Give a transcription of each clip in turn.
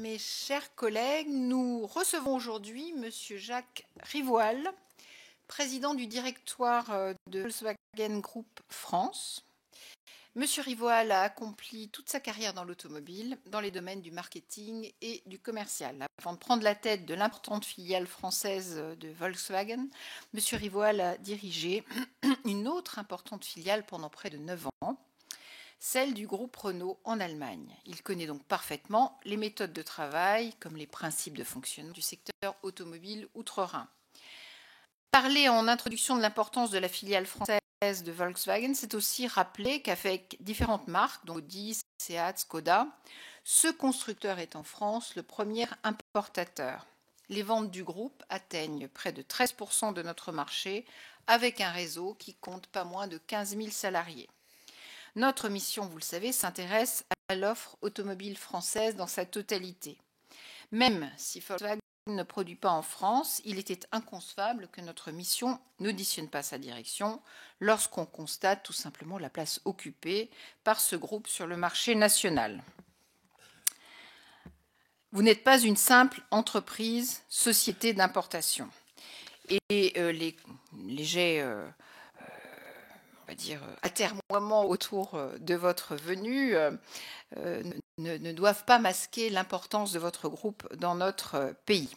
Mes chers collègues, nous recevons aujourd'hui Monsieur Jacques Rivoal, président du directoire de Volkswagen Group France. Monsieur Rivoal a accompli toute sa carrière dans l'automobile, dans les domaines du marketing et du commercial. Avant de prendre la tête de l'importante filiale française de Volkswagen, Monsieur Rivoal a dirigé une autre importante filiale pendant près de 9 ans, celle du groupe Renault en Allemagne. Il connaît donc parfaitement les méthodes de travail comme les principes de fonctionnement du secteur automobile outre-Rhin. Parler en introduction de l'importance de la filiale française de Volkswagen, c'est aussi rappeler qu'avec différentes marques, dont Audi, Seat, Skoda, ce constructeur est en France le premier importateur. Les ventes du groupe atteignent près de 13% de notre marché, avec un réseau qui compte pas moins de 15 000 salariés. Notre mission, vous le savez, s'intéresse à l'offre automobile française dans sa totalité. Même si Volkswagen ne produit pas en France, il était inconcevable que notre mission n'auditionne pas sa direction lorsqu'on constate tout simplement la place occupée par ce groupe sur le marché national. Vous n'êtes pas une simple entreprise, société d'importation. Et les légers on va dire, atermoiements autour de votre venue ne doivent pas masquer l'importance de votre groupe dans notre pays.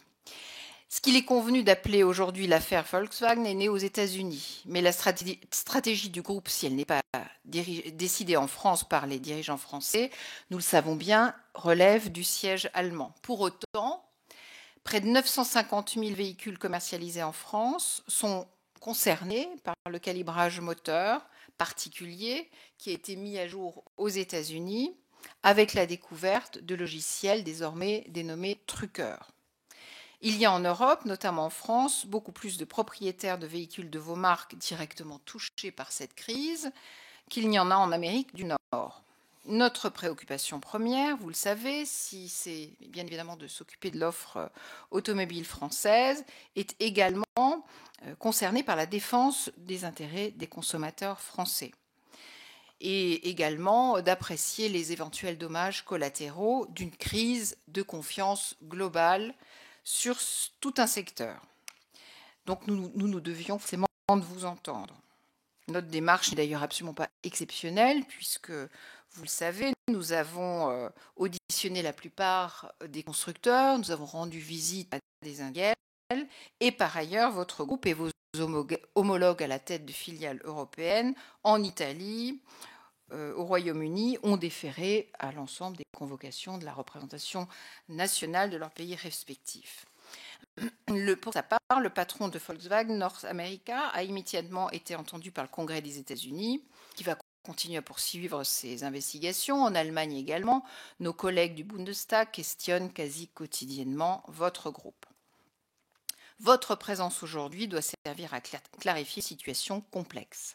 Ce qu'il est convenu d'appeler aujourd'hui l'affaire Volkswagen est né aux États-Unis, mais la stratégie du groupe, si elle n'est pas décidée en France par les dirigeants français, nous le savons bien, relève du siège allemand. Pour autant, près de 950 000 véhicules commercialisés en France sont concernés par le calibrage moteur particulier qui a été mis à jour aux États-Unis avec la découverte de logiciels désormais dénommés truqueurs. Il y a en Europe, notamment en France, beaucoup plus de propriétaires de véhicules de vos marques directement touchés par cette crise qu'il n'y en a en Amérique du Nord. Notre préoccupation première, vous le savez, si c'est bien évidemment de s'occuper de l'offre automobile française, est également concernée par la défense des intérêts des consommateurs français et également d'apprécier les éventuels dommages collatéraux d'une crise de confiance globale sur tout un secteur. Donc nous devions forcément de vous entendre. Notre démarche n'est d'ailleurs absolument pas exceptionnelle puisque, vous le savez, nous avons auditionné la plupart des constructeurs, nous avons rendu visite à des industriels et par ailleurs, votre groupe et vos homologues à la tête de filiales européennes en Italie, au Royaume-Uni, ont déféré à l'ensemble des convocations de la représentation nationale de leurs pays respectifs. Pour sa part, le patron de Volkswagen North America a immédiatement été entendu par le Congrès des États-Unis, qui va continuer à poursuivre ses investigations. En Allemagne également, nos collègues du Bundestag questionnent quasi quotidiennement votre groupe. Votre présence aujourd'hui doit servir à clarifier une situation complexe.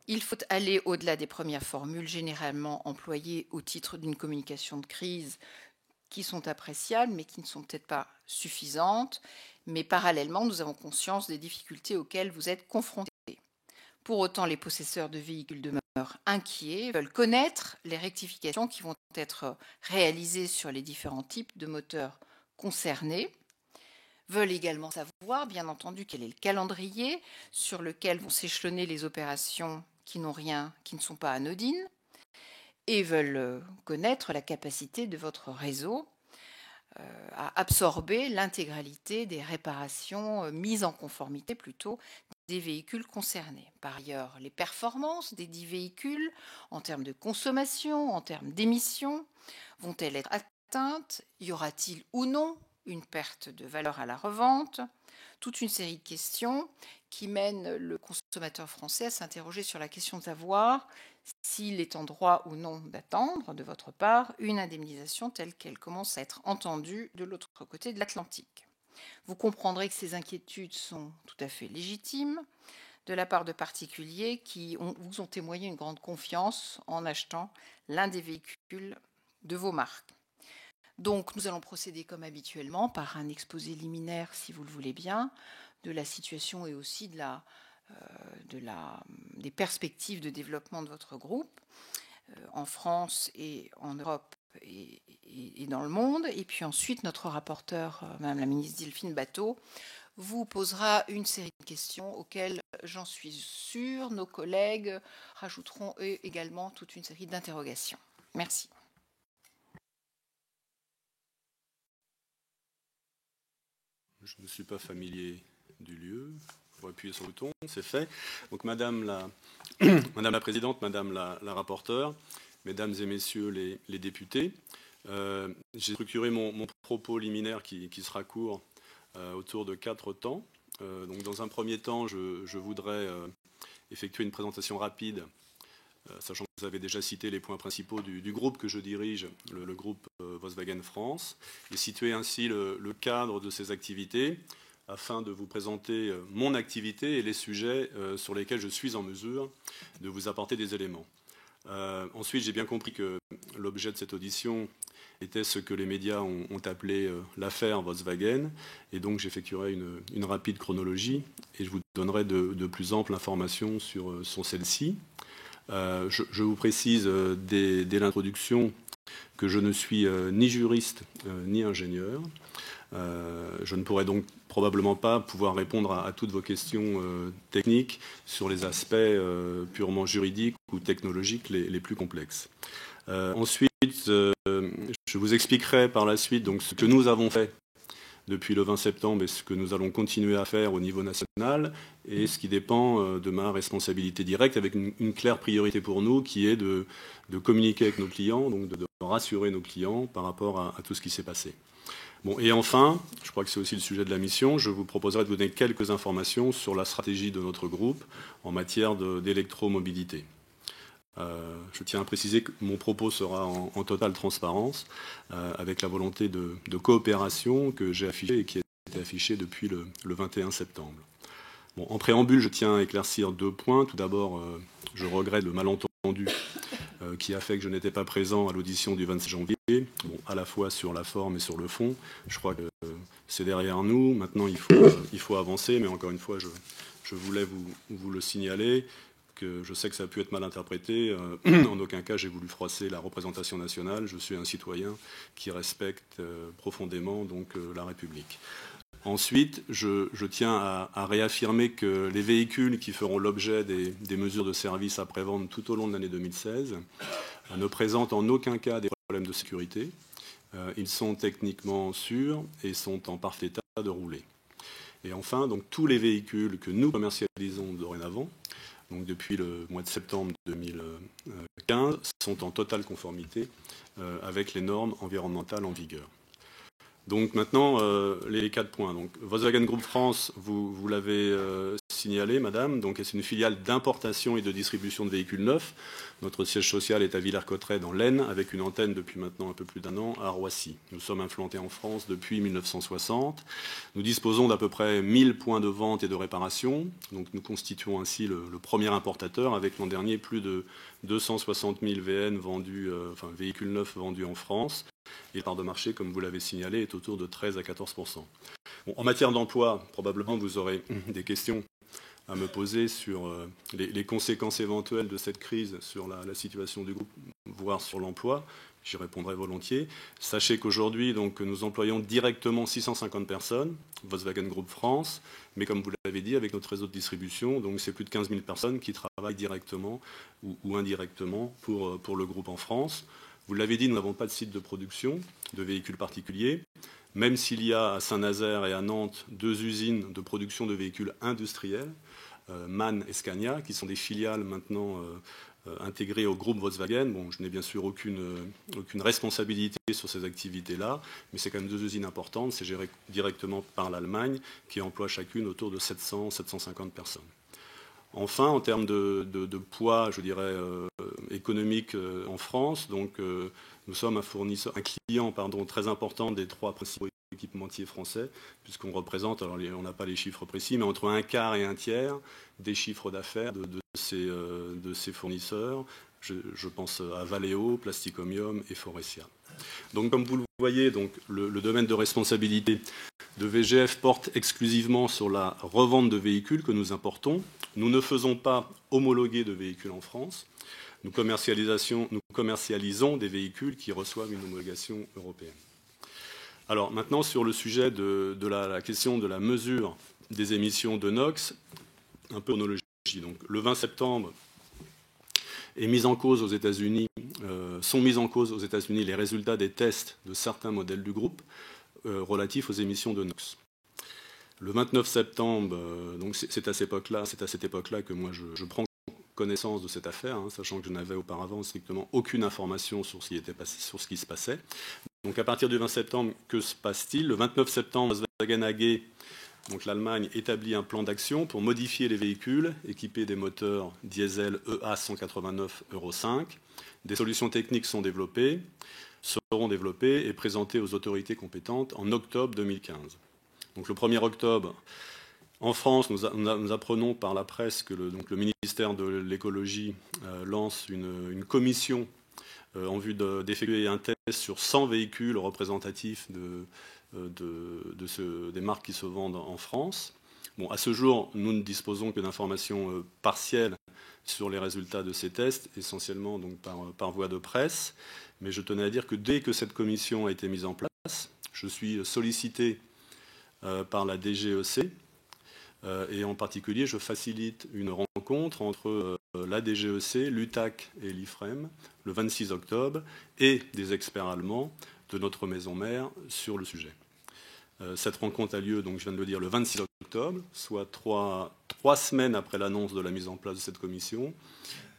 Il faut aller au-delà des premières formules généralement employées au titre d'une communication de crise qui sont appréciables, mais qui ne sont peut-être pas suffisantes. Mais parallèlement, nous avons conscience des difficultés auxquelles vous êtes confrontés. Pour autant, les possesseurs de véhicules demeurent inquiets, veulent connaître les rectifications qui vont être réalisées sur les différents types de moteurs concernés, veulent également savoir, bien entendu, quel est le calendrier sur lequel vont s'échelonner les opérations qui ne sont pas anodines, et veulent connaître la capacité de votre réseau à absorber l'intégralité des réparations mises en conformité plutôt des véhicules concernés. Par ailleurs, les performances des 10 véhicules en termes de consommation, en termes d'émissions, vont-elles être atteintes? Y aura-t-il ou non une perte de valeur à la revente? Toute une série de questions qui mènent le consommateur français à s'interroger sur la question de savoir s'il est en droit ou non d'attendre de votre part une indemnisation telle qu'elle commence à être entendue de l'autre côté de l'Atlantique. Vous comprendrez que ces inquiétudes sont tout à fait légitimes de la part de particuliers qui vous ont témoigné une grande confiance en achetant l'un des véhicules de vos marques. Donc, nous allons procéder comme habituellement par un exposé liminaire, si vous le voulez bien, de la situation et aussi des perspectives de développement de votre groupe en France et en Europe et dans le monde. Et puis ensuite, notre rapporteur, Madame la ministre Delphine Batho, vous posera une série de questions auxquelles, j'en suis sûre, nos collègues rajouteront eux également toute une série d'interrogations. Merci. Je ne suis pas familier du lieu. Il faut appuyer sur le bouton, c'est fait. Donc Madame la Présidente, Madame la rapporteure, Mesdames et Messieurs les députés, j'ai structuré mon propos liminaire qui sera court autour de 4 temps. Donc dans un premier temps, je voudrais effectuer une présentation rapide, sachant que vous avez déjà cité les points principaux du groupe que je dirige, le groupe Volkswagen France, et situer ainsi le cadre de ces activités, afin de vous présenter mon activité et les sujets sur lesquels je suis en mesure de vous apporter des éléments. Ensuite, j'ai bien compris que l'objet de cette audition était ce que les médias ont appelé l'affaire Volkswagen, et donc j'effectuerai une rapide chronologie et je vous donnerai de plus amples informations sur celle-ci. Je vous précise dès l'introduction que je ne suis ni juriste ni ingénieur. Je ne pourrai donc probablement pas pouvoir répondre à toutes vos questions techniques sur les aspects purement juridiques ou technologiques les plus complexes. Ensuite, je vous expliquerai par la suite donc, ce que nous avons fait depuis le 20 septembre et ce que nous allons continuer à faire au niveau national et ce qui dépend de ma responsabilité directe avec une claire priorité pour nous qui est de communiquer avec nos clients, donc de rassurer nos clients par rapport à tout ce qui s'est passé. Bon, et enfin, je crois que c'est aussi le sujet de la mission, je vous proposerai de vous donner quelques informations sur la stratégie de notre groupe en matière d'électromobilité. Je tiens à préciser que mon propos sera en totale transparence, avec la volonté de coopération que j'ai affichée et qui a été affichée depuis le 21 septembre. Bon, en préambule, je tiens à éclaircir 2 points. Tout d'abord, je regrette le malentendu qui a fait que je n'étais pas présent à l'audition du 26 janvier, bon, à la fois sur la forme et sur le fond. Je crois que c'est derrière nous. Maintenant, il faut avancer, mais encore une fois, je voulais vous le signaler. Que je sais que ça a pu être mal interprété. En aucun cas, j'ai voulu froisser la représentation nationale. Je suis un citoyen qui respecte profondément donc, la République. Ensuite, je tiens à réaffirmer que les véhicules qui feront l'objet des mesures de service après-vente tout au long de l'année 2016 ne présentent en aucun cas des problèmes de sécurité. Ils sont techniquement sûrs et sont en parfait état de rouler. Et enfin, donc, tous les véhicules que nous commercialisons dorénavant, donc depuis le mois de septembre 2015, sont en totale conformité avec les normes environnementales en vigueur. Donc maintenant, les 4 points. Donc, Volkswagen Group France, vous l'avez signalé, madame, donc c'est une filiale d'importation et de distribution de véhicules neufs. Notre siège social est à Villers-Cotterêts dans l'Aisne, avec une antenne depuis maintenant un peu plus d'1 an à Roissy. Nous sommes implantés en France depuis 1960. Nous disposons d'à peu près 1000 points de vente et de réparation. Donc nous constituons ainsi le premier importateur, avec l'an dernier plus de 260 000 VN vendus, véhicules neufs vendus en France. Et la part de marché, comme vous l'avez signalé, est autour de 13 à 14%. Bon, en matière d'emploi, probablement vous aurez des questions à me poser sur les conséquences éventuelles de cette crise sur la situation du groupe, voire sur l'emploi. J'y répondrai volontiers. Sachez qu'aujourd'hui, nous employons directement 650 personnes, Volkswagen Group France, mais comme vous l'avez dit, avec notre réseau de distribution, donc c'est plus de 15 000 personnes qui travaillent directement ou indirectement pour le groupe en France. Vous l'avez dit, nous n'avons pas de site de production de véhicules particuliers, même s'il y a à Saint-Nazaire et à Nantes 2 usines de production de véhicules industriels, MAN et Scania, qui sont des filiales maintenant intégrées au groupe Volkswagen. Bon, je n'ai bien sûr aucune responsabilité sur ces activités-là, mais c'est quand même 2 usines importantes, c'est géré directement par l'Allemagne, qui emploie chacune autour de 700-750 personnes. Enfin, en termes de poids, je dirais, économique en France, nous sommes un client très important des 3 principaux équipementiers français, puisqu'on représente, alors on n'a pas les chiffres précis, mais entre 1/4 et 1/3 des chiffres d'affaires de ces fournisseurs. Je pense à Valeo, Plasticomium et Forestia. Donc, comme vous le voyez, le domaine de responsabilité de VGF porte exclusivement sur la revente de véhicules que nous importons. Nous ne faisons pas homologuer de véhicules en France. nous commercialisons des véhicules qui reçoivent une homologation européenne. Alors maintenant, sur le sujet de la question de la mesure des émissions de NOx, un peu chronologie. Donc, le 20 septembre sont mis en cause aux États-Unis les résultats des tests de certains modèles du groupe relatifs aux émissions de NOx. Le 29 septembre, donc c'est à cette époque-là que moi je prends connaissance de cette affaire, sachant que je n'avais auparavant strictement aucune information sur ce qui se passait. Donc à partir du 20 septembre, que se passe-t-il? Le 29 septembre, Volkswagen AG, donc l'Allemagne, établit un plan d'action pour modifier les véhicules équipés des moteurs diesel EA 189 Euro 5. Des solutions techniques seront développées et présentées aux autorités compétentes en octobre 2015. Donc le 1er octobre, en France, nous apprenons par la presse que le ministère de l'écologie lance une commission en vue d'effectuer un test sur 100 véhicules représentatifs des marques qui se vendent en France. Bon, à ce jour, nous ne disposons que d'informations partielles sur les résultats de ces tests, essentiellement donc par voie de presse. Mais je tenais à dire que dès que cette commission a été mise en place, je suis sollicité par la DGEC, et en particulier, je facilite une rencontre entre la DGEC, l'UTAC et l'IFREM le 26 octobre et des experts allemands de notre maison mère sur le sujet. Cette rencontre a lieu, donc je viens de le dire, le 26 octobre, soit trois semaines après l'annonce de la mise en place de cette commission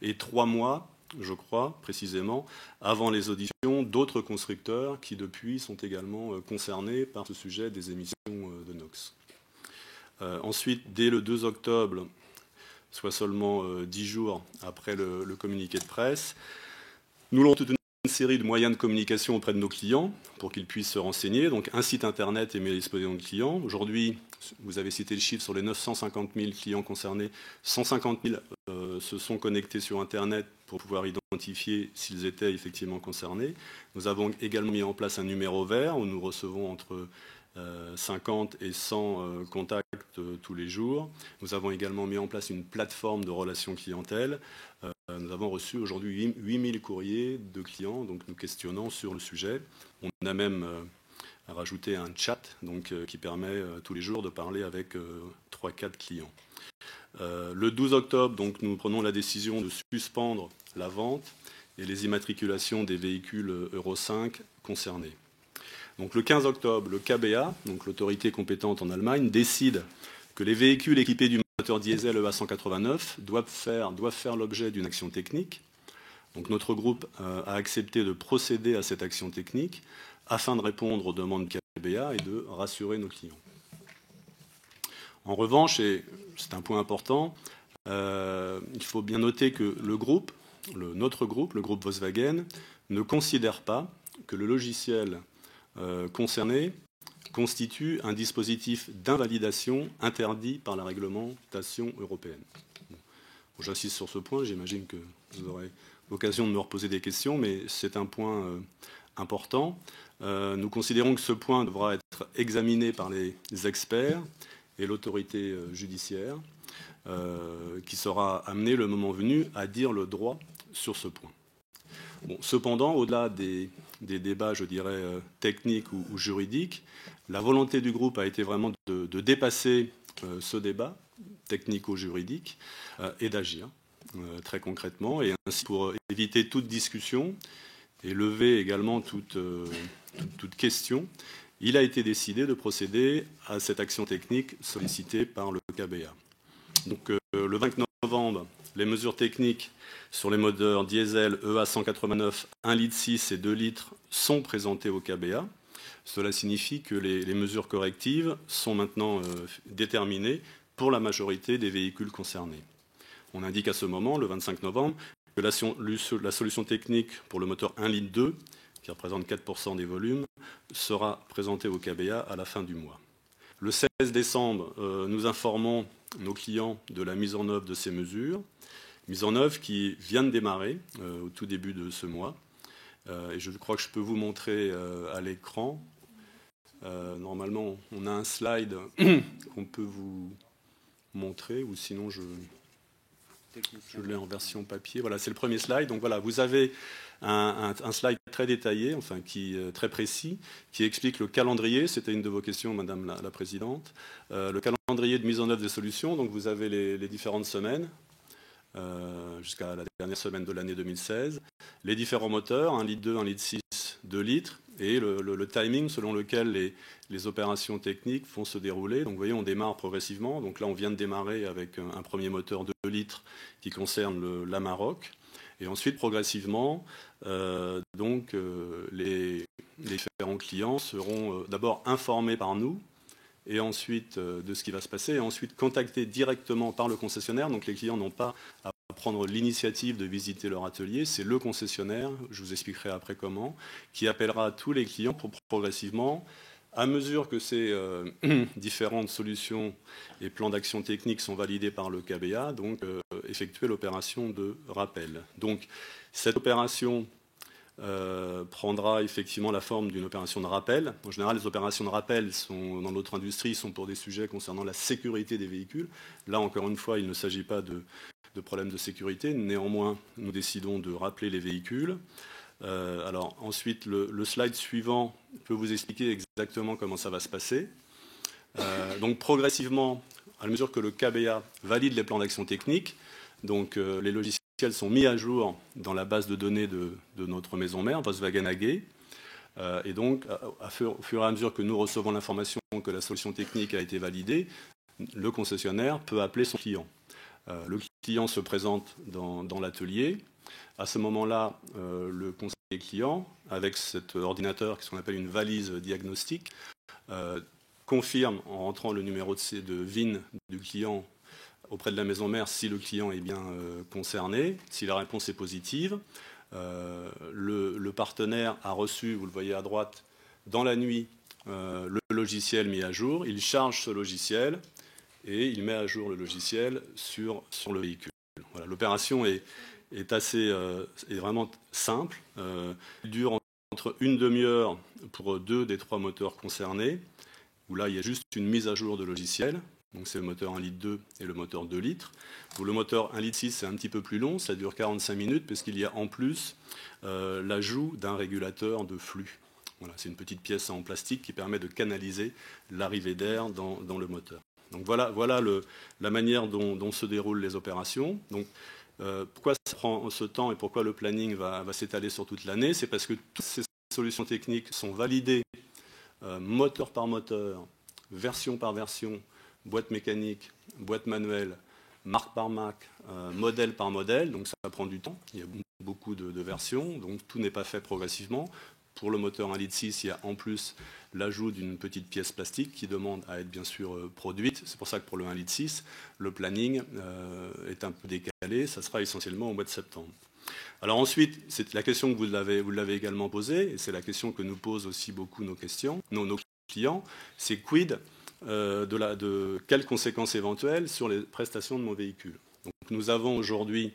et 3 mois, je crois, précisément, avant les auditions d'autres constructeurs qui, depuis, sont également concernés par ce sujet des émissions de NOx. Ensuite, dès le 2 octobre, soit seulement 10 jours après le communiqué de presse, nous lançons toute une série de moyens de communication auprès de nos clients pour qu'ils puissent se renseigner. Donc un site internet est mis à disposition de clients. Aujourd'hui, vous avez cité le chiffre, sur les 950 000 clients concernés, 150 000 se sont connectés sur internet pour pouvoir identifier s'ils étaient effectivement concernés. Nous avons également mis en place un numéro vert où nous recevons entre 50 et 100 contacts tous les jours. Nous avons également mis en place une plateforme de relations clientèle. Nous avons reçu aujourd'hui 8000 courriers de clients, donc nous questionnant sur le sujet. On a même rajouté un chat donc, qui permet tous les jours de parler avec 3-4 clients. Le 12 octobre, donc, nous prenons la décision de suspendre la vente et les immatriculations des véhicules Euro 5 concernés. Donc, le 15 octobre, le KBA, donc l'autorité compétente en Allemagne, décide que les véhicules équipés du moteur diesel EA 189 doivent faire l'objet d'une action technique. Donc, notre groupe a accepté de procéder à cette action technique afin de répondre aux demandes du KBA et de rassurer nos clients. En revanche, et c'est un point important, il faut bien noter que notre groupe, le groupe Volkswagen, ne considère pas que le logiciel concerné constitue un dispositif d'invalidation interdit par la réglementation européenne. Bon, j'insiste sur ce point, j'imagine que vous aurez l'occasion de me reposer des questions, mais c'est un point important. Nous considérons que ce point devra être examiné par les experts et l'autorité judiciaire, qui sera amenée, le moment venu, à dire le droit sur ce point. Bon, cependant, au-delà des débats, je dirais, techniques ou juridiques, la volonté du groupe a été vraiment de dépasser ce débat technico-juridique et d'agir très concrètement, et ainsi pour éviter toute discussion et lever également toute question, il a été décidé de procéder à cette action technique sollicitée par le KBA. Donc le 29 novembre, les mesures techniques sur les moteurs diesel EA 189, 1,6 litre et 2 litres sont présentées au KBA. Cela signifie que les mesures correctives sont maintenant déterminées pour la majorité des véhicules concernés. On indique à ce moment, le 25 novembre, que la solution technique pour le moteur 1,2 litre, qui représente 4% des volumes, sera présentée au KBA à la fin du mois. Le 16 décembre, nous informons nos clients de la mise en œuvre de ces mesures, mise en œuvre qui vient de démarrer au tout début de ce mois. Et je crois que je peux vous montrer à l'écran. Normalement, on a un slide qu'on peut vous montrer, ou sinon je Je l'ai en version papier. Voilà, c'est le premier slide. Donc voilà, vous avez un slide très détaillé, enfin très précis, qui explique le calendrier. C'était une de vos questions, Madame la Présidente. Le calendrier de mise en œuvre des solutions. Donc vous avez les différentes semaines. Jusqu'à la dernière semaine de l'année 2016. Les différents moteurs, 1,2 litre, 1,6 litre, 2 litres, et le timing selon lequel les opérations techniques vont se dérouler. Donc vous voyez, on démarre progressivement. Donc là, on vient de démarrer avec un premier moteur de 2 litres qui concerne l'Amarok. Et ensuite, progressivement, les différents clients seront d'abord informés par nous, et ensuite de ce qui va se passer, et ensuite contactés directement par le concessionnaire. Donc les clients n'ont pas à prendre l'initiative de visiter leur atelier, c'est le concessionnaire, je vous expliquerai après comment, qui appellera tous les clients pour progressivement, à mesure que ces différentes solutions et plans d'action technique sont validés par le KBA, donc effectuer l'opération de rappel. Donc cette opération prendra effectivement la forme d'une opération de rappel. En général, les opérations de rappel dans notre industrie sont pour des sujets concernant la sécurité des véhicules. Là, encore une fois, il ne s'agit pas de problème de sécurité. Néanmoins, nous décidons de rappeler les véhicules. Alors ensuite, le slide suivant peut vous expliquer exactement comment ça va se passer. Donc progressivement, à mesure que le KBA valide les plans d'action technique, donc les logiciels sont mis à jour dans la base de données de notre maison mère, Volkswagen AG. Et donc, au fur et à mesure que nous recevons l'information que la solution technique a été validée, le concessionnaire peut appeler son client. Le client se présente dans l'atelier. À ce moment-là, le conseiller client, avec cet ordinateur qui qu'on appelle une valise diagnostique, confirme en rentrant le numéro de VIN du client auprès de la maison mère si le client est bien concerné, si la réponse est positive. Le partenaire a reçu, vous le voyez à droite, dans la nuit, le logiciel mis à jour. Il charge ce logiciel et il met à jour le logiciel sur le véhicule. Voilà, l'opération est vraiment simple. Elle dure entre une demi-heure pour 2 des 3 moteurs concernés, où là, il y a juste une mise à jour de logiciel. Donc c'est le moteur 1,2 litre et le moteur 2 litres. Pour le moteur 1,6 litre, c'est un petit peu plus long, ça dure 45 minutes, parce qu'il y a en plus l'ajout d'un régulateur de flux. Voilà, c'est une petite pièce en plastique qui permet de canaliser l'arrivée d'air dans le moteur. Donc voilà la manière dont se déroulent les opérations. Donc, pourquoi ça prend ce temps et pourquoi le planning va s'étaler sur toute l'année? C'est parce que toutes ces solutions techniques sont validées moteur par moteur, version par version, boîte mécanique, boîte manuelle, marque par marque, modèle par modèle, donc ça prend du temps, il y a beaucoup de versions, donc tout n'est pas fait progressivement. Pour le moteur 1,6 litre, il y a en plus l'ajout d'une petite pièce plastique qui demande à être bien sûr produite. C'est pour ça que pour le 1,6 litre, le planning est un peu décalé, ça sera essentiellement au mois de septembre. Alors ensuite, c'est la question que vous l'avez également posée, et c'est la question que nous posent aussi beaucoup nos clients, c'est quid de quelles conséquences éventuelles sur les prestations de mon véhicule. Donc, nous avons aujourd'hui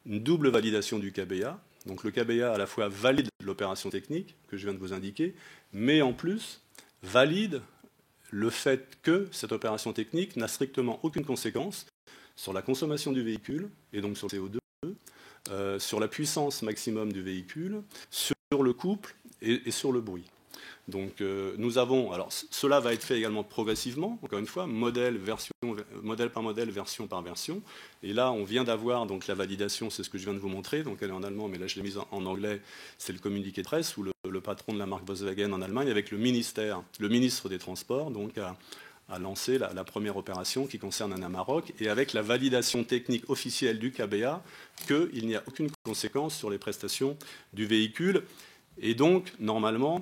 une double validation du KBA. Donc le KBA à la fois valide l'opération technique que je viens de vous indiquer, mais en plus valide le fait que cette opération technique n'a strictement aucune conséquence sur la consommation du véhicule, et donc sur le CO2, sur la puissance maximum du véhicule, sur le couple et sur le bruit. Donc nous avons, alors cela va être fait également progressivement, encore une fois, modèle par modèle, version par version. Et là, on vient d'avoir donc la validation, c'est ce que je viens de vous montrer, donc elle est en allemand, mais là je l'ai mise en anglais, c'est le communiqué de presse, où le patron de la marque Volkswagen en Allemagne, avec le ministre des Transports, donc a lancé la première opération qui concerne un Amarok, et avec la validation technique officielle du KBA, qu'il n'y a aucune conséquence sur les prestations du véhicule, et donc, normalement,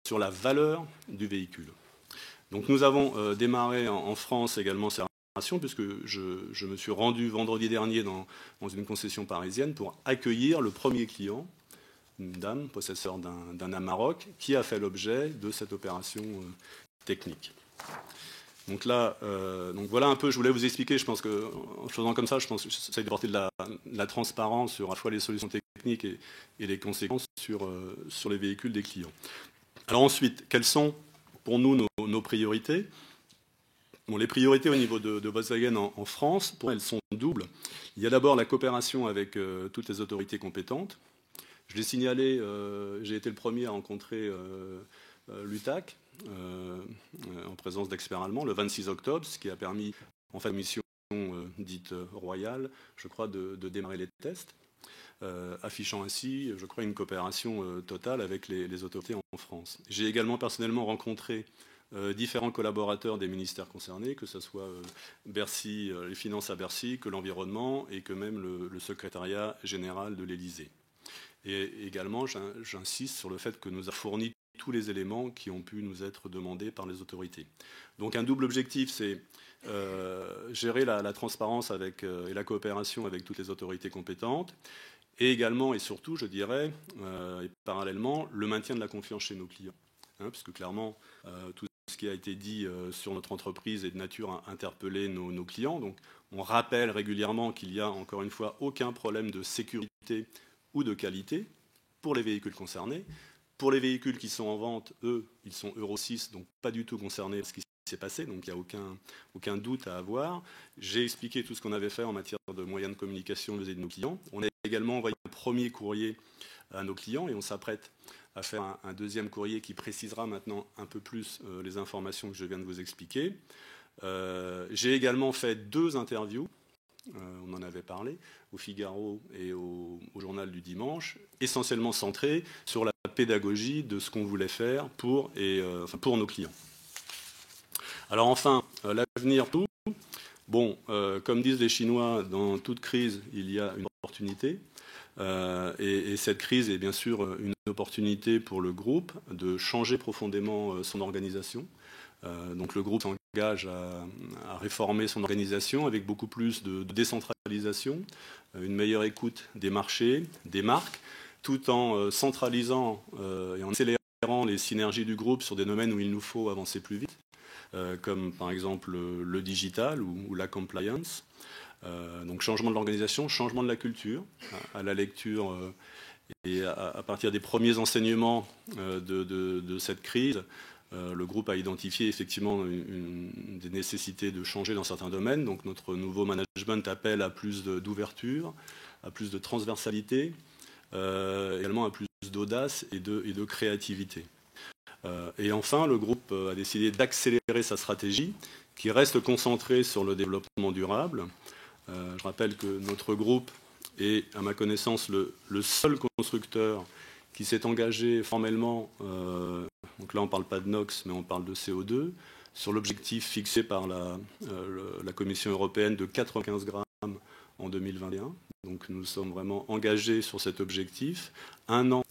sur la valeur du véhicule. Donc nous avons démarré en France également cette opération, puisque je me suis rendu vendredi dernier dans une concession parisienne pour accueillir le premier client, une dame, possesseur d'un Amarok, qui a fait l'objet de cette opération technique. Donc là, voilà un peu, je voulais vous expliquer, je pense qu'en faisant comme ça, je pense que j'essaie de porter de la transparence sur à la fois les solutions techniques et les conséquences sur les véhicules des clients. Alors ensuite, quelles sont pour nous nos priorités? Bon, les priorités au niveau de Volkswagen en France, pour elles sont doubles. Il y a d'abord la coopération avec toutes les autorités compétentes. Je l'ai signalé, j'ai été le premier à rencontrer l'UTAC en présence d'experts allemands le 26 octobre, ce qui a permis, en fait, mission dite royale, je crois, de démarrer les tests, affichant ainsi, je crois, une coopération totale avec les autorités en France. J'ai également personnellement rencontré différents collaborateurs des ministères concernés, que ce soit Bercy, les finances à Bercy, que l'environnement et que même le secrétariat général de l'Élysée. Et également, j'insiste sur le fait que nous avons fourni tous les éléments qui ont pu nous être demandés par les autorités. Donc un double objectif, c'est gérer la transparence et la coopération avec toutes les autorités compétentes, et également et surtout, je dirais, et parallèlement, le maintien de la confiance chez nos clients. Puisque clairement, tout ce qui a été dit sur notre entreprise est de nature à interpeller nos clients. Donc on rappelle régulièrement qu'il n'y a, encore une fois, aucun problème de sécurité ou de qualité pour les véhicules concernés. Pour les véhicules qui sont en vente, eux, ils sont Euro 6, donc pas du tout concernés par ce qui s'est passé, donc il n'y a aucun doute à avoir. J'ai expliqué tout ce qu'on avait fait en matière de moyens de communication vis-à-vis de nos clients. On a également envoyé un premier courrier à nos clients et on s'apprête à faire un deuxième courrier qui précisera maintenant un peu plus les informations que je viens de vous expliquer. J'ai également fait 2 interviews, on en avait parlé, au Figaro et au journal du dimanche, essentiellement centrées sur la pédagogie de ce qu'on voulait faire pour nos clients. Alors enfin, l'avenir, tout. Bon, comme disent les Chinois, dans toute crise, il y a une opportunité. Et cette crise est bien sûr une opportunité pour le groupe de changer profondément son organisation. Donc le groupe s'engage à réformer son organisation avec beaucoup plus de décentralisation, une meilleure écoute des marchés, des marques, tout en centralisant et en accélérant les synergies du groupe sur des domaines où il nous faut avancer plus vite, comme par exemple le digital ou la compliance. Donc changement de l'organisation, changement de la culture, à la lecture et à partir des premiers enseignements de cette crise, le groupe a identifié effectivement des nécessités de changer dans certains domaines. Donc notre nouveau management appelle à plus d'ouverture, à plus de transversalité, également à plus d'audace et de créativité. Et enfin, le groupe a décidé d'accélérer sa stratégie, qui reste concentrée sur le développement durable. Je rappelle que notre groupe est, à ma connaissance, le seul constructeur qui s'est engagé formellement, donc là on ne parle pas de NOx, mais on parle de CO2, sur l'objectif fixé par la Commission européenne de 95 grammes en 2021. Donc nous sommes vraiment engagés sur cet objectif, un an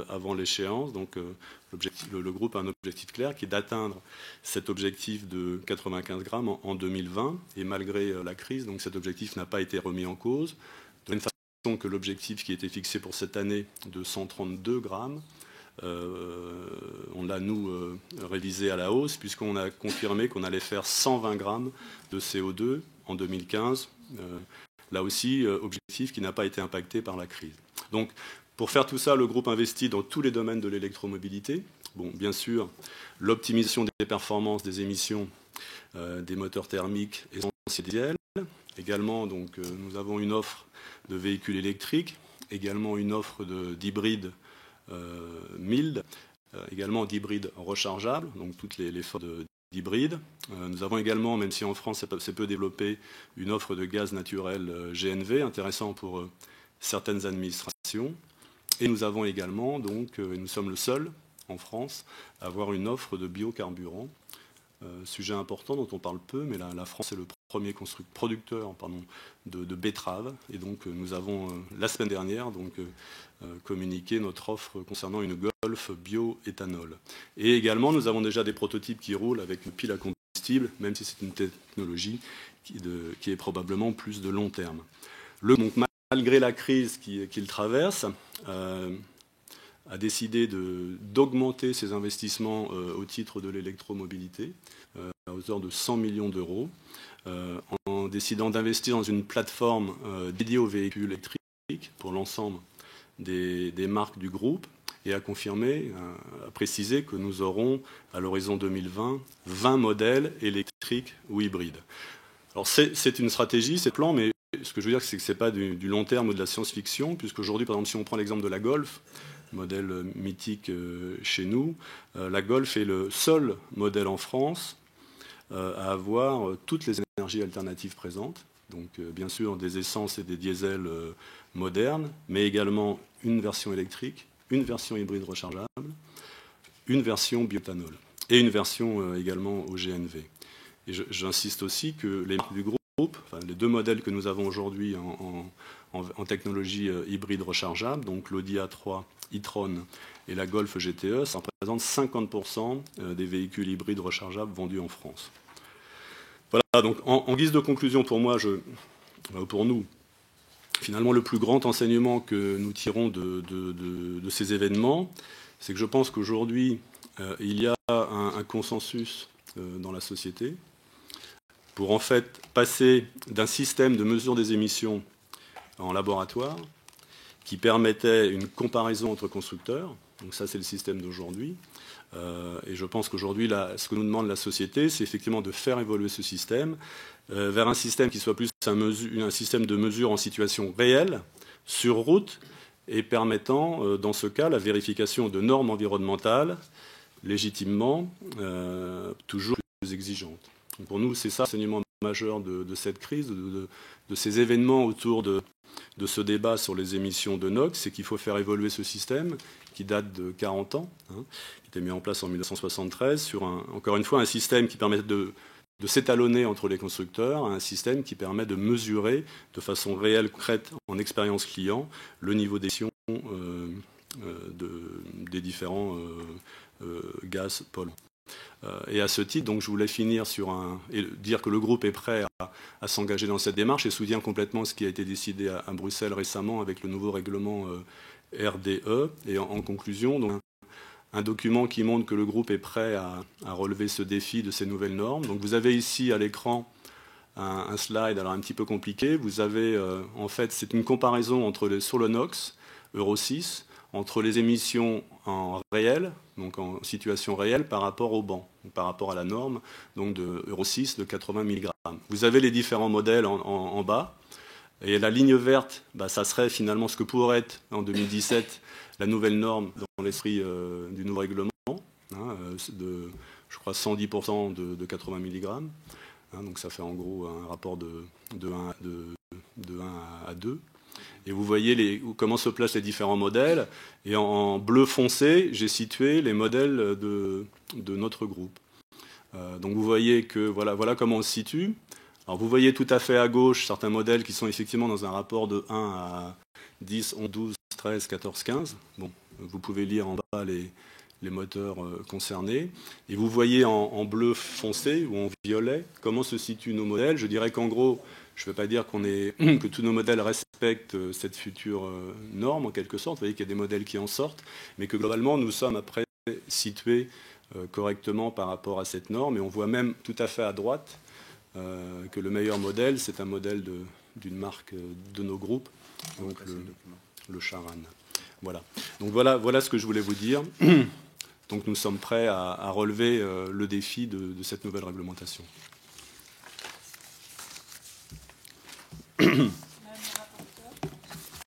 avant l'échéance. Donc le groupe a un objectif clair qui est d'atteindre cet objectif de 95 grammes en 2020. Et malgré la crise, donc cet objectif n'a pas été remis en cause. De la même façon que l'objectif qui était fixé pour cette année de 132 grammes, on l'a, nous, révisé à la hausse, puisqu'on a confirmé qu'on allait faire 120 grammes de CO2 en 2015. Là aussi, objectif qui n'a pas été impacté par la crise. Donc, pour faire tout ça, le groupe investit dans tous les domaines de l'électromobilité. Bon, bien sûr, l'optimisation des performances des émissions des moteurs thermiques essence et diesel. Également, donc, nous avons une offre de véhicules électriques, également une offre d'hybrides mild, également d'hybrides rechargeables, donc toutes les formes d'hybrides. Nous avons également, même si en France c'est peu développé, une offre de gaz naturel GNV, intéressant pour certaines administrations. Et nous avons également, donc, et nous sommes le seul en France, à avoir une offre de biocarburants. Sujet important dont on parle peu, mais la France est le premier producteur de betteraves. Et donc nous avons, la semaine dernière, communiqué notre offre concernant une Golf bio-éthanol. Et également, nous avons déjà des prototypes qui roulent avec une pile à combustible, même si c'est une technologie qui est probablement plus de long terme. Donc, malgré la crise qu'il traverse, a décidé d'augmenter ses investissements au titre de l'électromobilité à hauteur de 100 millions d'euros, en décidant d'investir dans une plateforme dédiée aux véhicules électriques pour l'ensemble des marques du groupe, et a confirmé, a précisé que nous aurons, à l'horizon 2020, 20 modèles électriques ou hybrides. Alors c'est une stratégie, c'est un plan, mais ce que je veux dire, c'est que ce n'est pas du long terme ou de la science-fiction, puisqu'aujourd'hui, par exemple, si on prend l'exemple de la Golf, modèle mythique chez nous, la Golf est le seul modèle en France à avoir toutes les énergies alternatives présentes. Donc bien sûr des essences et des diesels modernes, mais également une version électrique, une version hybride rechargeable, une version bioéthanol et une version également au GNV. Et j'insiste aussi que les marques du groupe, enfin, les deux modèles que nous avons aujourd'hui en technologie hybride rechargeable, donc l'Audi A3 e-tron et la Golf GTE, ça représente 50% des véhicules hybrides rechargeables vendus en France. Voilà, donc en guise de conclusion pour moi, pour nous, finalement le plus grand enseignement que nous tirons de ces événements, c'est que je pense qu'aujourd'hui, il y a un consensus dans la société pour en fait passer d'un système de mesure des émissions en laboratoire qui permettait une comparaison entre constructeurs, donc ça c'est le système d'aujourd'hui, et je pense qu'aujourd'hui ce que nous demande la société, c'est effectivement de faire évoluer ce système vers un système qui soit plus un système de mesure en situation réelle, sur route, et permettant dans ce cas la vérification de normes environnementales légitimement toujours plus exigeantes. Donc pour nous, c'est ça l'enseignement majeur de cette crise, de ces événements autour de ce débat sur les émissions de NOx, c'est qu'il faut faire évoluer ce système qui date de 40 ans, qui était mis en place en 1973, sur encore une fois un système qui permet de s'étalonner entre les constructeurs, un système qui permet de mesurer de façon réelle, concrète, en expérience client, le niveau d'émission des différents gaz polluants. Et à ce titre, donc, je voulais finir et dire que le groupe est prêt à s'engager dans cette démarche et soutient complètement ce qui a été décidé à Bruxelles récemment avec le nouveau règlement RDE. Et en conclusion, donc, un document qui montre que le groupe est prêt à relever ce défi de ces nouvelles normes. Donc vous avez ici à l'écran un slide, alors un petit peu compliqué. Vous avez, en fait, c'est une comparaison sur le NOx, Euro 6, entre les émissions en réel, donc en situation réelle, par rapport au banc, par rapport à la norme donc de Euro 6 de 80 mg. Vous avez les différents modèles en bas. Et la ligne verte, ça serait finalement ce que pourrait être en 2017 la nouvelle norme dans l'esprit du nouveau règlement, de, je crois, 110% de 80 mg. Donc ça fait en gros un rapport de 1 à 2. Et vous voyez comment se placent les différents modèles. Et en bleu foncé, j'ai situé les modèles de notre groupe. Donc vous voyez que voilà comment on se situe. Alors vous voyez tout à fait à gauche certains modèles qui sont effectivement dans un rapport de 1 à 10, 11, 12, 13, 14, 15. Bon, vous pouvez lire en bas les moteurs concernés. Et vous voyez en bleu foncé ou en violet comment se situent nos modèles. Je dirais qu'en gros, je ne veux pas dire que tous nos modèles respectent cette future norme en quelque sorte. Vous voyez qu'il y a des modèles qui en sortent, mais que globalement nous sommes après situés correctement par rapport à cette norme. Et on voit même tout à fait à droite que le meilleur modèle, c'est un modèle d'une marque de nos groupes, donc le Charan. Voilà. Donc voilà ce que je voulais vous dire. Donc nous sommes prêts à relever le défi de cette nouvelle réglementation.